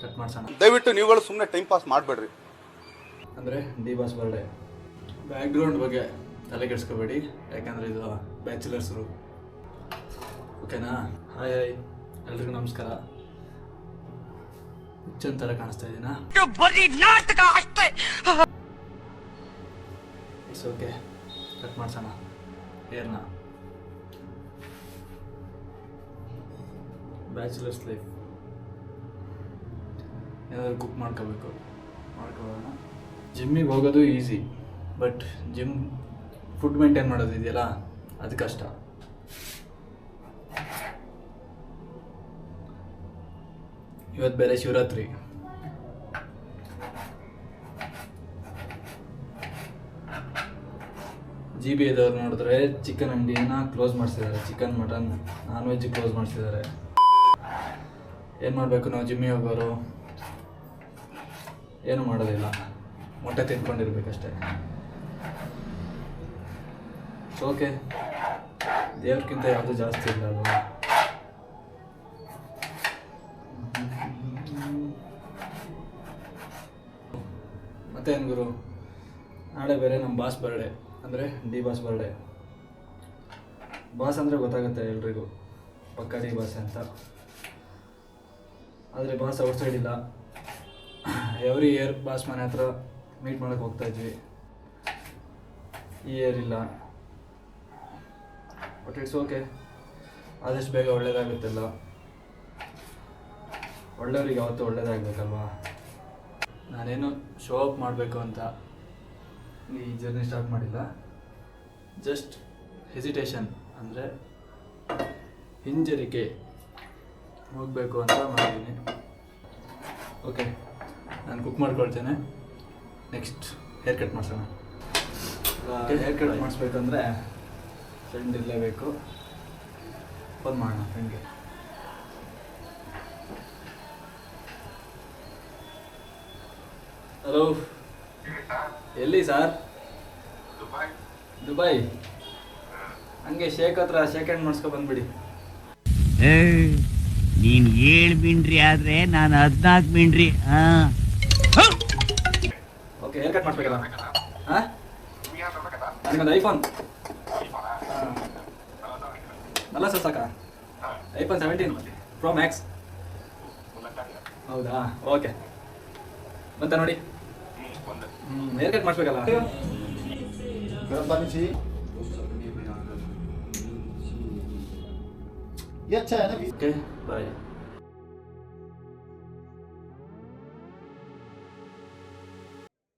Cut ಮಾಡ್ಸೋಣ. ದಯವಿಟ್ಟು ನೀವುಗಳು ಸುಮ್ಮನೆ ಟೈಮ್ ಪಾಸ್ ಮಾಡಬೇಡ್ರಿ. ಅಂದರೆ ಡಿ ಬಾಸ್ ಬರ್ಡೇ ಬ್ಯಾಕ್ಗ್ರೌಂಡ್ ಬಗ್ಗೆ ತಲೆ ಕೆಡಿಸ್ಕೋಬೇಡಿ, ಯಾಕಂದರೆ ಇದು ಬ್ಯಾಚುಲರ್ಸ್ರು. ಓಕೆನಾ? ಹಾಯ್ ಎಲ್ರಿಗೂ ನಮಸ್ಕಾರ. ಹುಚ್ಚನ್ ಥರ ಕಾಣಿಸ್ತಾ ಇದ್ದೀನಾ? ಇಟ್ಸ್ ಓಕೆ, ಕಟ್ ಮಾಡ್ಸೋಣ ಏರ್ನ. ಬ್ಯಾಚುಲರ್ಸ್ ಲೈಫ್ ಏನಾದರೂ ಕುಕ್ ಮಾಡ್ಕೋಬೋಣ. ಜಿಮ್ಮಿಗೆ ಹೋಗೋದು ಈಸಿ, ಬಟ್ ಫುಡ್ ಮೇಂಟೈನ್ ಮಾಡೋದು ಇದೆಯಲ್ಲ ಅದು ಕಷ್ಟ. ಇವತ್ತು ಬೇರೆ ಶಿವರಾತ್ರಿ. GB ಇದ್ದವ್ರು ನೋಡಿದ್ರೆ ಚಿಕನ್ ಅಂಗಡಿನ ಕ್ಲೋಸ್ ಮಾಡಿಸಿದ್ದಾರೆ, chicken mutton non veg close ಮಾಡಿಸಿದ್ದಾರೆ. ಏನು ಮಾಡಬೇಕು ನಾವು ಜಿಮ್ಮಿಗೆ ಹೋಗೋರು? ಏನು ಮಾಡೋದಿಲ್ಲ, ಮೊಟ್ಟೆ ತಿನ್ಕೊಂಡಿರ್ಬೇಕಷ್ಟೆ. ಓಕೆ, ದೇವ್ರಿಗಿಂತ ಯಾವುದು ಜಾಸ್ತಿ ಇಲ್ಲ ಅಲ್ವಾ? ಮತ್ತೇನು ಗುರು, ನಾಳೆ ಬೇರೆ ನಮ್ಮ ಬಾಸ್ ಬರ್ಡೇ, ಅಂದರೆ ಡಿ ಬಾಸ್ ಬರ್ಡೇ. ಬಾಸ್ ಅಂದರೆ ಗೊತ್ತಾಗುತ್ತೆ ಎಲ್ರಿಗೂ, ಪಕ್ಕ ಡಿ ಬಾಸ್ ಅಂತ. ಆದರೆ ಬಾಸ್ ಔಟ್ ಸೈಡ್ ಇಲ್ಲ. ಎವ್ರಿ ಇಯರ್ ಬಾಸ್ ಮನೆ ಹತ್ರ ಮೀಟ್ ಮಾಡೋಕ್ಕೆ ಹೋಗ್ತಾಯಿದ್ವಿ. ಈ ಇಯರ್ ಇಲ್ಲ, ಬಟ್ ಇಟ್ಸ್ ಓಕೆ. ಆದಷ್ಟು ಬೇಗ ಒಳ್ಳೇದಾಗುತ್ತೆಲ್ಲ. ಒಳ್ಳೆಯವ್ರಿಗೆ ಯಾವತ್ತೂ ಒಳ್ಳೇದಾಗಬೇಕಲ್ವಾ? ನಾನೇನು ಶೋ ಅಪ್ ಮಾಡಬೇಕು ಅಂತ ಈ ಜರ್ನಿ ಸ್ಟಾರ್ಟ್ ಮಾಡಿಲ್ಲ. ಜಸ್ಟ್ ಹೆಸಿಟೇಷನ್, ಅಂದರೆ ಹಿಂಜರಿಕೆ ಹೋಗಬೇಕು ಅಂತ ಮಾಡಿದ್ದೀನಿ. ಓಕೆ, ನಾನು ಕುಕ್ ಮಾಡ್ಕೊಳ್ತೇನೆ. ನೆಕ್ಸ್ಟ್ ಹೇರ್ ಕಟ್ ಮಾಡಿಸೋಣ. ಹೇರ್ ಕಟ್ ಮಾಡಿಸ್ಬೇಕಂದ್ರೆ ಫ್ರೆಂಡ್ ಇರಲೇಬೇಕು. ಫೋನ್ ಮಾಡೋಣ ಫ್ರೆಂಡ್ಗೆ. ಹಲೋ, ಎಲ್ಲಿ ಸರ್? ದುಬೈ. ಹಂಗೆ ಶೇಕ್ ಹತ್ರ ಶೇಕ್ ಹ್ಯಾಂಡ್ ಮಾಡಿಸ್ಕೊ ಬಂದ್ಬಿಡಿ. ನೀನ್ 7 ಮಿಂಡ್ರಿ ಆದ್ರೆ ನಾನು 14 ಮಿಂಡ್ರಿ. ಓಕೆ, ಹೇರ್ ಕಟ್ ಮಾಡಿಸ್ಬೇಕಲ್ಲ? ಹಾಂ, ನಿಮ್ಮದು ಐಫೋನ್ ಅಲ್ಲ ಸರ್? ಸಾಕಾ? IPhone 17 Pro Max. ಹೌದಾ? ಓಕೆ, ಮತ್ತೆ ನೋಡಿ. ಹೇರ್ ಕಟ್ ಮಾಡಿಸ್ಬೇಕಲ್ಲ? ये अच्छा है ना? ಓಕೆ, ಬಾಯ್.